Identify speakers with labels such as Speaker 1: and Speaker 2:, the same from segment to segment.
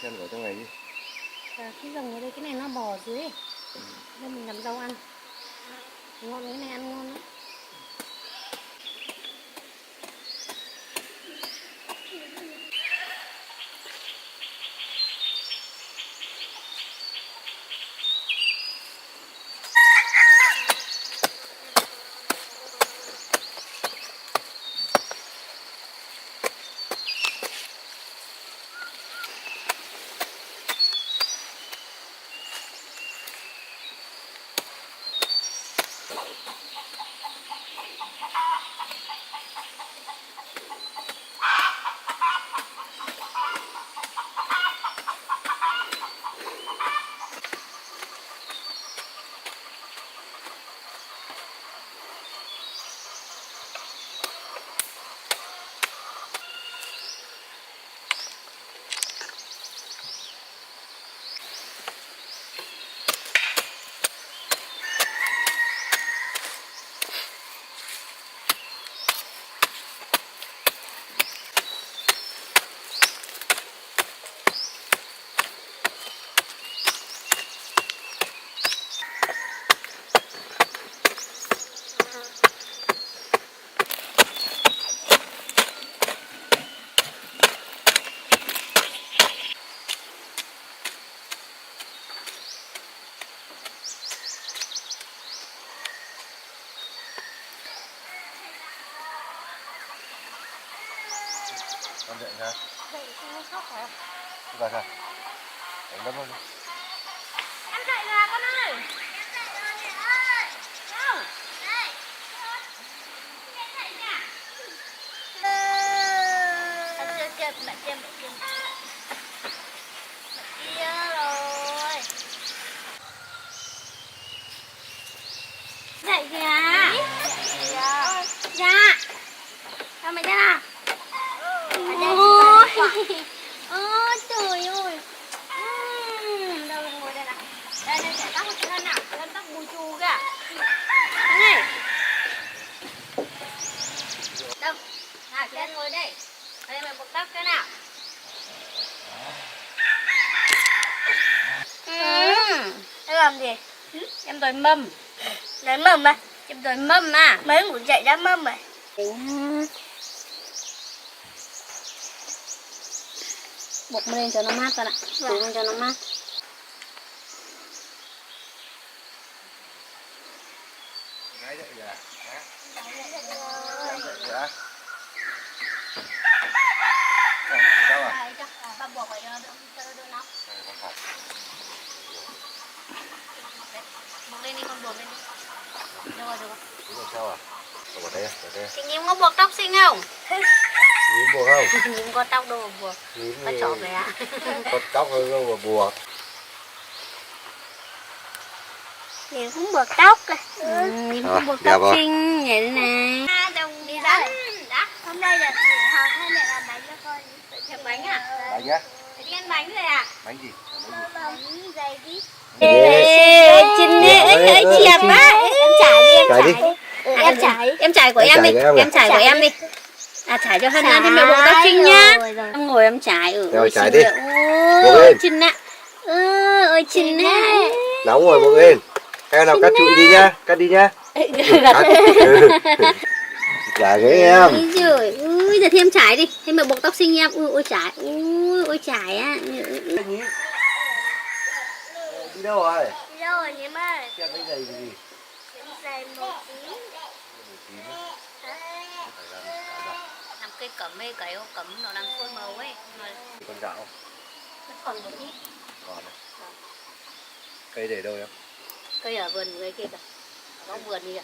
Speaker 1: sen vào trong này đi.
Speaker 2: Cái rồng ở đây, cái này nó bò dưới ấy. Nên mình làm rau ăn. Ngon, cái này ăn ngon lắm.
Speaker 1: Con dậy ra.
Speaker 2: Dậy không khóc hả?
Speaker 1: Vào ra. Đánh đấm luôn đi.
Speaker 2: Em dậy rồi con ơi. Em dậy rồi mẹ ơi. Đâu? Đây. Em dậy nha. Em chưa kịp mẹ kia mẹ kia. Mẹ kia rồi. Dậy kìa. Dạ. Sao mẹ ra nào? Ôi, ôi trời ơi. Đâu mình ngồi đây nào. Đây đây sẽ tóc cho Hân nào. Hân tóc bù chù kìa. Này. Đâu. Nào chị Hân ngồi đây. Đây mẹ buộc tóc cái nào. Em làm gì? Em đòi mâm. Đòi mâm à? Em đòi mâm à? Mới ngủ dậy đã mâm rồi. Buộc lên cho nó mát con ạ. Buộc lên cho nó mát.
Speaker 1: Gái dậy rồi à? Em dậy rồi à? Sao à?
Speaker 2: Ba buộc phải cho đỡ nóng. Buộc lên đi con, buộc lên đi. Được rồi, được rồi.
Speaker 1: Đúng rồi sao à? Ở đây à? Ở đây à?
Speaker 2: Chị Nhím có buộc tóc xinh không?
Speaker 1: Nhím buộc không?
Speaker 2: Nhím có tóc đâu mà buộc. Có chó về ạ.
Speaker 1: Có tóc hơi đâu mà buộc.
Speaker 2: Nhím cũng buộc tóc kìa. Nhím cũng buộc tóc xinh vậy này. Đồng đi dẫn. Đã. Hôm nay là chị Hồng hay mẹ làm bánh cho con. Làm bánh à?
Speaker 1: Bánh á?
Speaker 2: Đi ăn bánh rồi à?
Speaker 1: Bánh gì?
Speaker 2: Bánh dày đi.
Speaker 1: Ê,
Speaker 2: Chín ấy chẹp á. Em trải đi, em trải. Em trải của em đi. Em trải của em đi. À trải cho Hân ăn thì mẹ buộc tóc Trinh nhá. Em ngồi em trải.
Speaker 1: Rồi trải đi.
Speaker 2: Ôi Trinh ạ. Ôi Trinh ạ.
Speaker 1: Nóng rồi buộc lên. Em nào cắt chụi đi nhá. Cắt đi nhá. Cắt. Trải với em.
Speaker 2: Ôi giời, ui giờ thêm trải đi. Thêm mẹ buộc tóc xinh em. Ui ôi trải. Ôi trải á.
Speaker 1: Đi đâu rồi?
Speaker 2: Đi đâu rồi Nhím ơi?
Speaker 1: Xem cái giày gì?
Speaker 2: Giày màu tím. Làm cây cẩm ấy, cấy ô cẩm nó đang phôi màu ấy.
Speaker 1: Con gạo không?
Speaker 2: Nó còn một ít.
Speaker 1: Còn này. Cây để đâu em?
Speaker 2: Cây ở vườn người kia kìa. Có vườn gì ạ?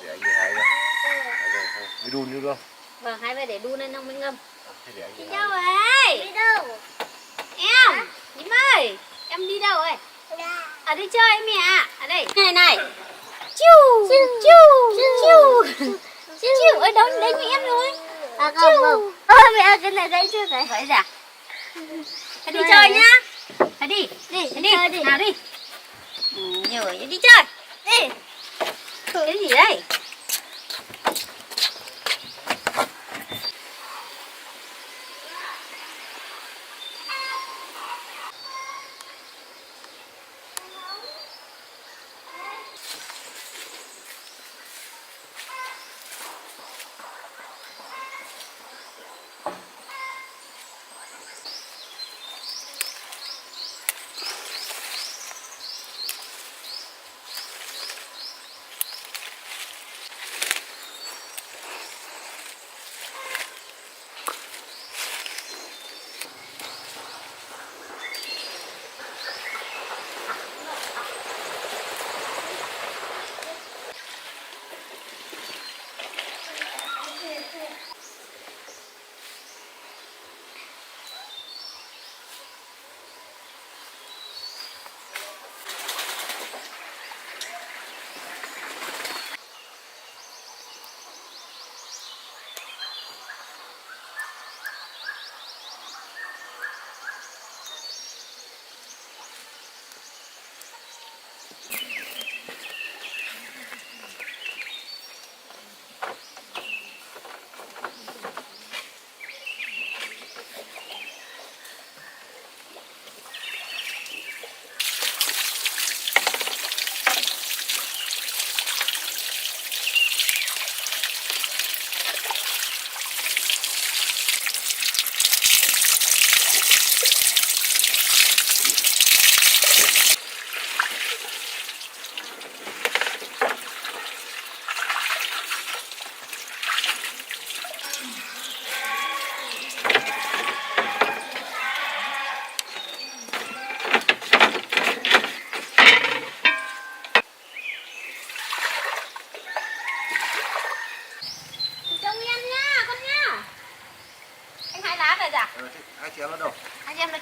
Speaker 1: Để anh đi hái ra. Hái ra thôi. Đi đun nữa luôn.
Speaker 2: Vâng, hai về để đun lên không mới ngâm.
Speaker 1: Thế để anh đi
Speaker 2: Đi
Speaker 1: hái.
Speaker 2: đâu rồi? Đi đâu? Em, Nhím ơi, em đi đâu rồi? Ở đây chơi mẹ ạ. Ở đây. Này này. Chiu, chiu, chiu. Chiu, ở đâu đấy với em rồi. À không. Mẹ cái này đấy chưa phải. Vậy à? Phải đi chơi nhá. Phải đi. Đi chơi đi. Nào đi. Nhiều rồi, đi chơi. Đi. Cái gì đây?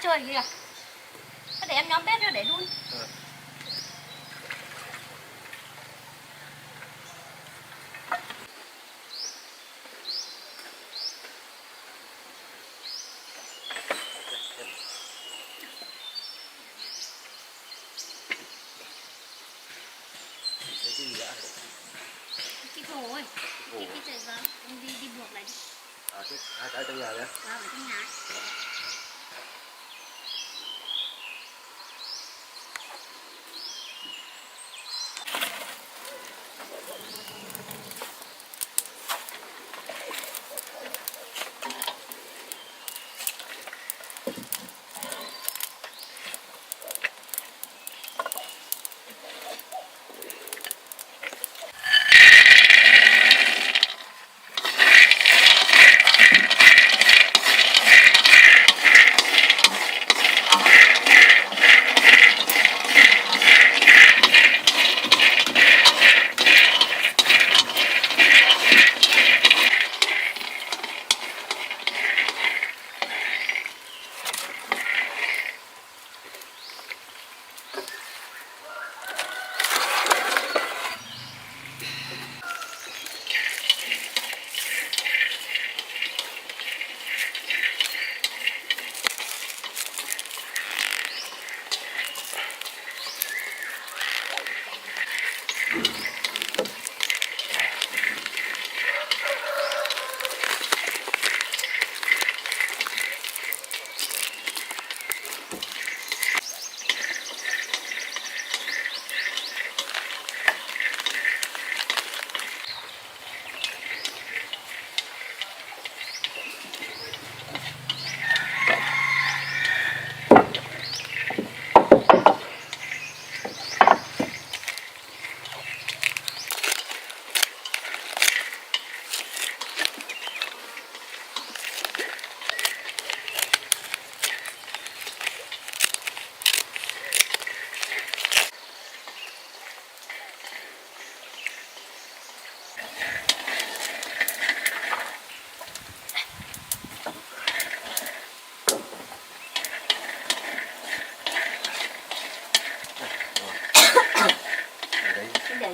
Speaker 2: chơi kìa. Thế để em nhóm bếp ra để đun.
Speaker 1: Cái gì đã?
Speaker 2: Cái cổ ơi. Cái sợi vâng, em đi buộc lại đi.
Speaker 1: À, cái hai cái trong nhà đấy.
Speaker 2: Vào ở trong nhà.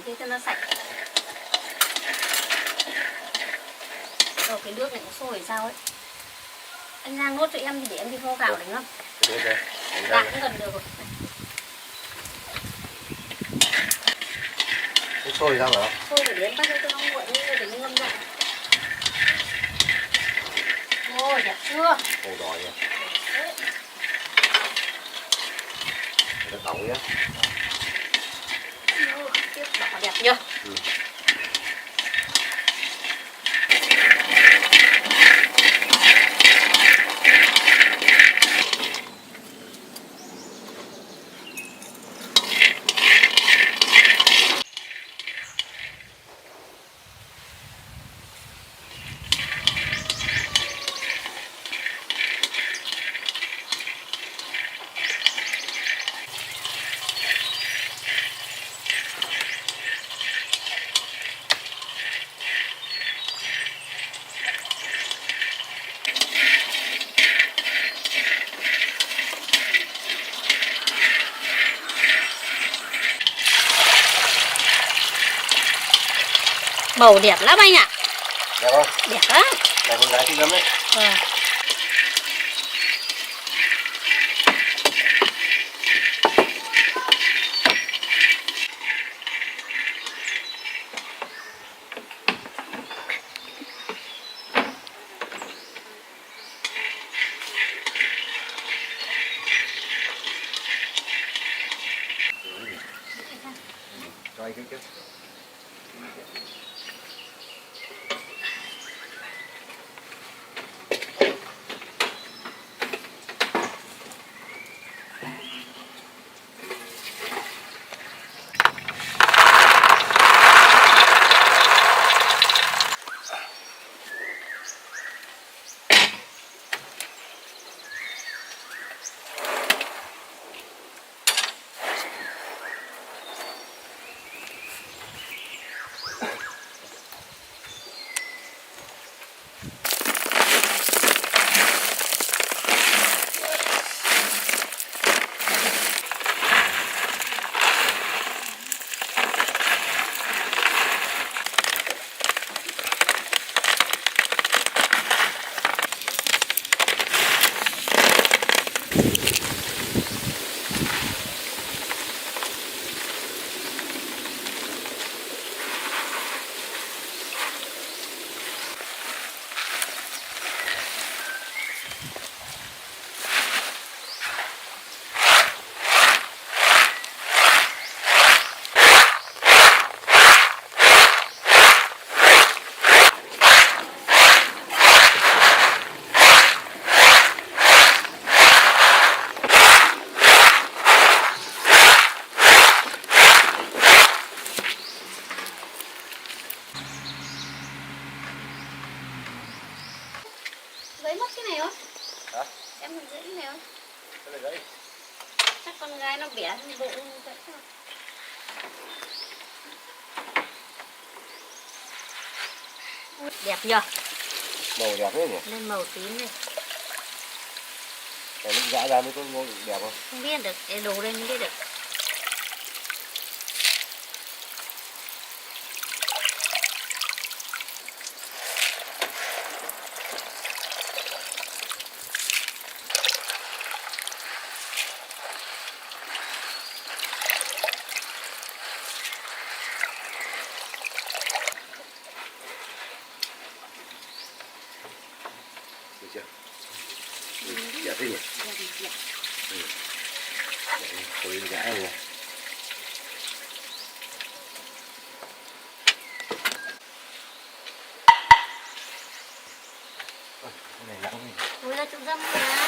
Speaker 2: Để cho nó sạch. Rồi cái nước này nó sôi sao ấy. Anh rang nốt cho em thì để em đi vo gạo đánh không?
Speaker 1: Được rồi.
Speaker 2: Gạo cũng gần được rồi.
Speaker 1: Cái sôi ra mà.
Speaker 2: Sôi để đến bắt cho nó nguội như để ngâm lại. Ôi đẹp chưa?
Speaker 1: Màu đỏ nhỉ. Nó đóng nhá.
Speaker 2: Tiếp đỏ đẹp nhá. Màu đẹp lắm anh ạ.
Speaker 1: Đẹp không?
Speaker 2: Đẹp lắm.
Speaker 1: Này con gái thích lắm đấy. Cho anh cái.
Speaker 2: cái này không?
Speaker 1: Hả?
Speaker 2: Em mình giữ cái này không?
Speaker 1: Cái này đấy.
Speaker 2: Chắc con gái nó bẻ thì bụng vậy thôi. Đẹp nhờ?
Speaker 1: Màu đẹp thế nhỉ?
Speaker 2: Lên màu tím này.
Speaker 1: Cái lúc giã ra mới có ngon đẹp không?
Speaker 2: Không biết được, để đổ lên mới biết được.
Speaker 1: Được chưa? Đẹp thế nhỉ?
Speaker 2: Đẹp.
Speaker 1: Tôi giã rồi. Cái này nặng nhỉ?
Speaker 2: Ui ra chỗ dâm mà.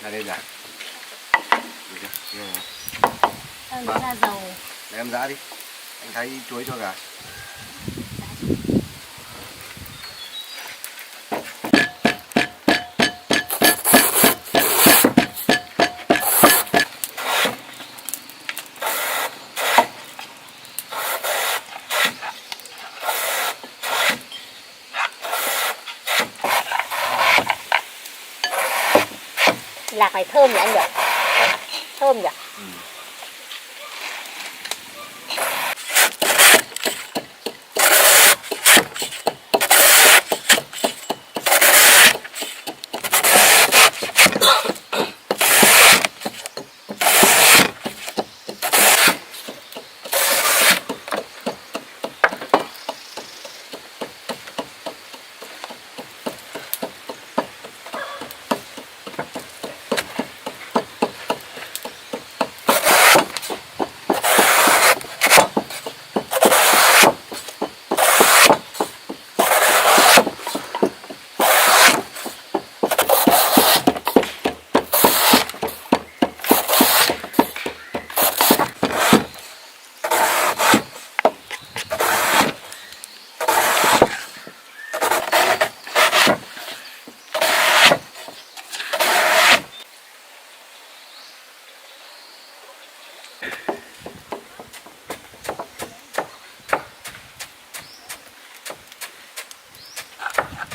Speaker 1: Ra đây là. Được chưa?
Speaker 2: Em ra dầu.
Speaker 1: Để em giã đi. Anh thái chuối cho gà.
Speaker 2: Lạc này thơm nhỉ anh nhỉ? Thơm nhỉ?
Speaker 1: Ừ.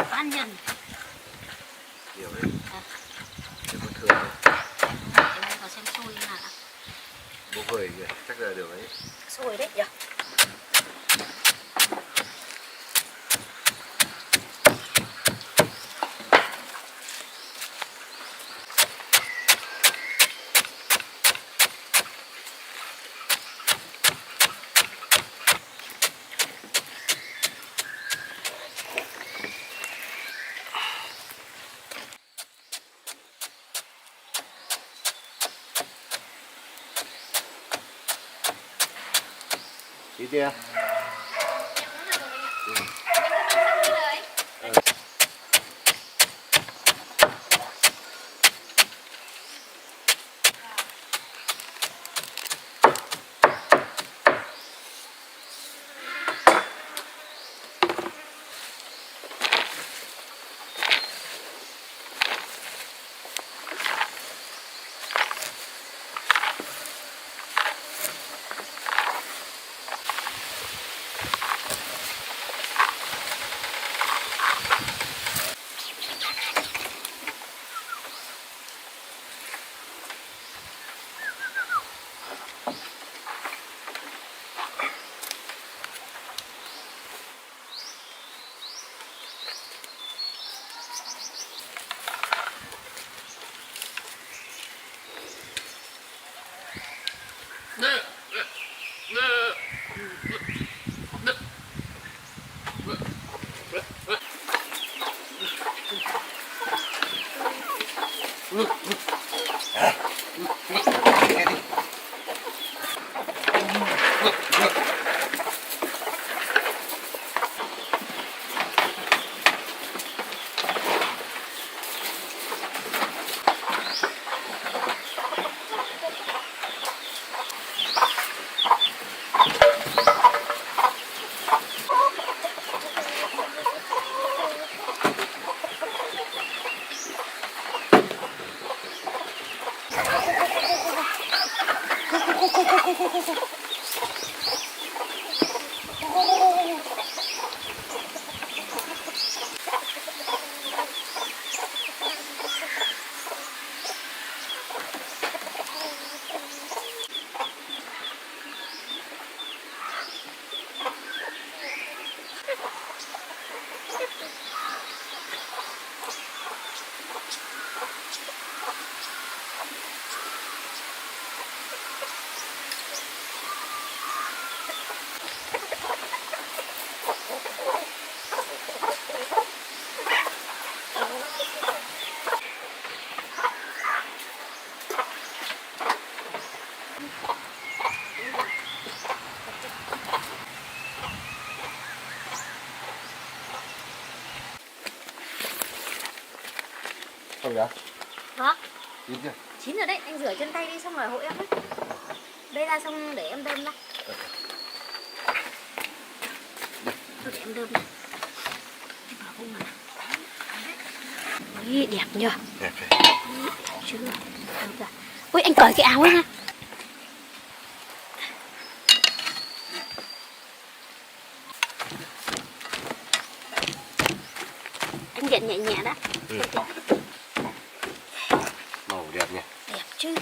Speaker 2: Ăn nhân.
Speaker 1: Nhiều đấy. Để có thừa đấy.
Speaker 2: Em vào xem xôi như nào.
Speaker 1: Bố phơi kìa, chắc là được đấy.
Speaker 2: Xôi đấy nhỉ?
Speaker 1: Tí tia. Không nhá?
Speaker 2: Hả?
Speaker 1: Chín chưa?
Speaker 2: Chín rồi đấy, anh rửa chân tay đi xong rồi hộ em ấy. Đây ra xong để em đơm ra. Thôi để em đơm đi. Ui, đẹp nhờ.
Speaker 1: Đẹp.
Speaker 2: Chưa. Ui, anh cởi cái áo ấy nha. Anh nhận nhẹ nhẹ đó.
Speaker 1: Ừ. Màu đẹp nhỉ?
Speaker 2: Đẹp chứ.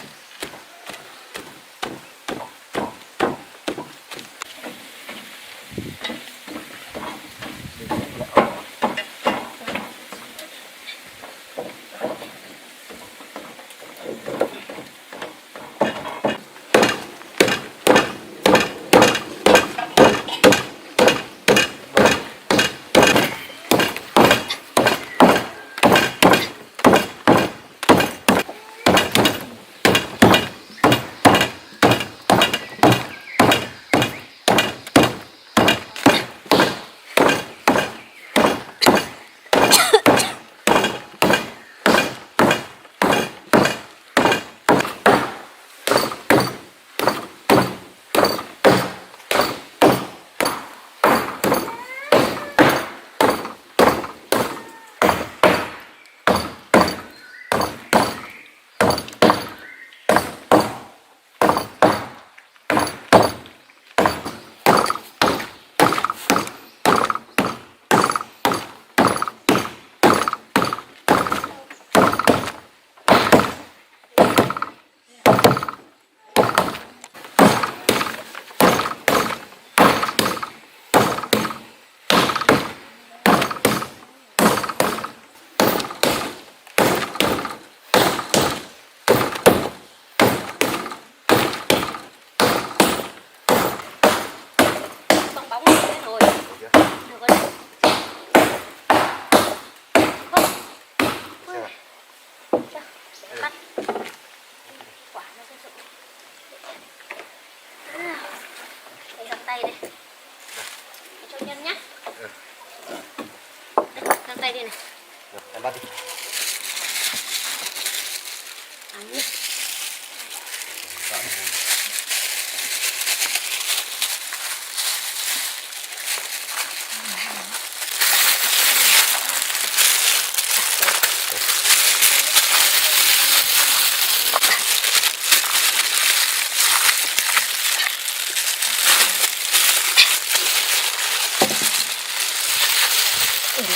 Speaker 2: tay đây. Cho nhân nhá. Đây, tay đi này.
Speaker 1: Được, em bắt đi.
Speaker 2: Ăn đi.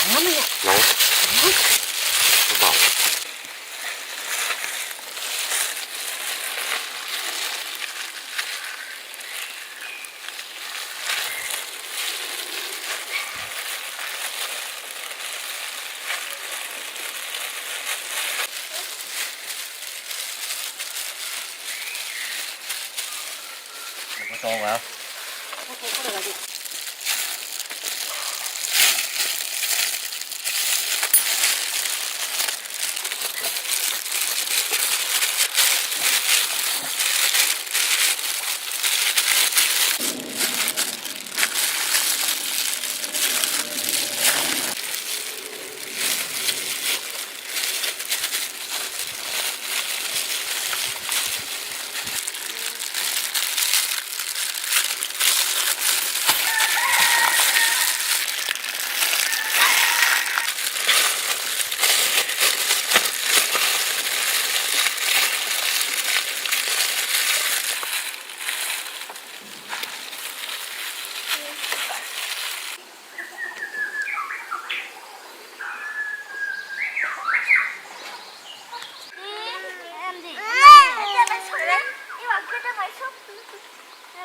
Speaker 2: Nóng lắm anh ạ.
Speaker 1: Nóng.
Speaker 2: Nóng.
Speaker 1: Nó bỏng. Đừng có to vào.
Speaker 2: Thế có được là gì?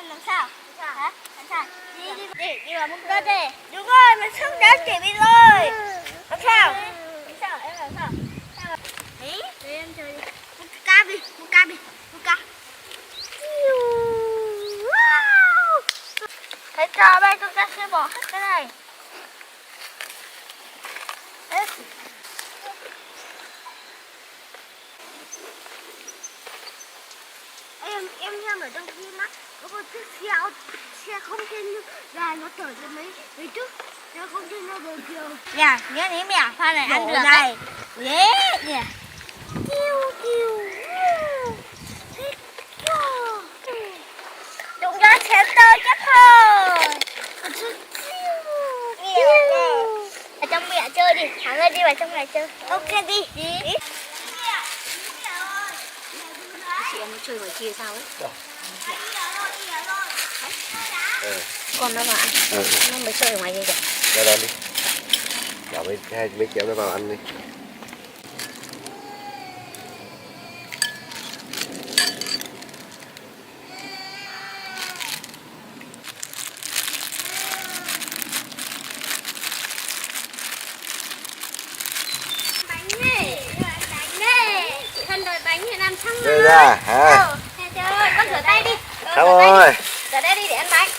Speaker 2: Làm sao? Hả? Làm sao? Đi vào múc đất đi. Đúng rồi, mình xúc đất chị đi rồi. Làm sao? Làm sao? Em làm sao? Đấy, để em chơi đi. Múc cá đi, múc cá đi, múc cá. Thấy cho đây chúng ta sẽ bỏ hết cái này. Đấy. Em xem ở trong phim á, có một chiếc xe không trên là nó chở cho mấy trước, nó không trên nó bờ chiều. Dạ, nhớ đến mẹ pha này ăn được này. Yeah, yeah. Kêu kêu. Chúng ta sẽ tới chắc thôi. Ở trong mẹ chơi đi, Thắng ơi đi vào trong này chơi. Ok đi. Đi. Chị em chơi ngoài kia sao ấy? Con nó vào ăn. Nó mới chơi ở ngoài kia kìa.
Speaker 1: Ra đó đi. Bảo mấy kéo nó vào ăn đi.
Speaker 2: Thân đòi bánh thì làm xong
Speaker 1: Đây ra hả?
Speaker 2: Trời ơi, con rửa tay đi.
Speaker 1: Xong rồi.
Speaker 2: Rửa tay đi để ăn bánh.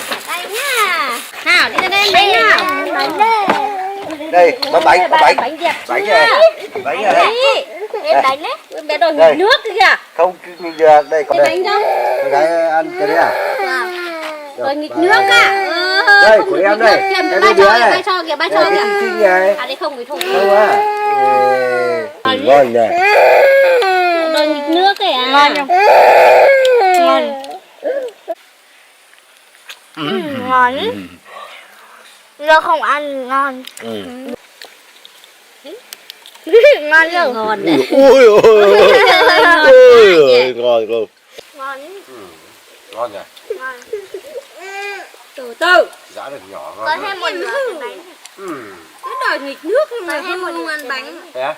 Speaker 2: Rửa tay nhá. Nào, đi ra đây ăn bánh nào. Bánh đây.
Speaker 1: Đây, bánh.
Speaker 2: Bánh đẹp.
Speaker 1: Bánh này. Bánh này.
Speaker 2: Em bánh đấy. Bé đòi
Speaker 1: Đây.
Speaker 2: nghịch nước kìa.
Speaker 1: Không được, đây còn
Speaker 2: Cái
Speaker 1: đây.
Speaker 2: bánh đâu?
Speaker 1: Con gái ăn cái đấy à?
Speaker 2: Đòi nghịch nước à?
Speaker 1: Đây, của em đây. Cái đứa này.
Speaker 2: Ba cho kìa, ba cho kìa.
Speaker 1: Xinh này.
Speaker 2: À đây không thì thôi.
Speaker 1: Không à? Ngon nhỉ.
Speaker 2: Đòi nghịch nước kìa. Ngon không? Ngon. Ngon. Nó không ăn ngon. Ngon đâu. Ngon đấy.
Speaker 1: Ui ôi.
Speaker 2: Ôi
Speaker 1: Ngon không?
Speaker 2: ngon.
Speaker 1: Ngon nhỉ.
Speaker 2: Ngon. Từ từ.
Speaker 1: Giá được nhỏ ngon.
Speaker 2: Có thêm một nửa bánh. Cứ đòi nghịch nước mà không ăn bánh.
Speaker 1: Thế á?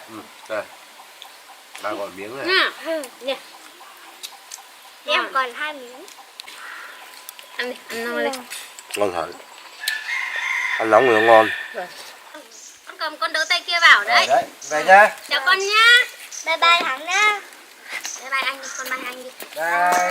Speaker 1: Đây. Ba còn miếng này.
Speaker 2: Nào. Nè. Em còn 2 miếng. Ăn đi, ăn no đi.
Speaker 1: Ngon thật. Ăn nóng rồi ngon.
Speaker 2: Con cầm con đỡ tay kia vào đấy.
Speaker 1: Đấy, về nhá.
Speaker 2: Chào con nhá. Bye bye Thắng nhá. Bye bye anh đi, con bye anh đi.
Speaker 1: Bye.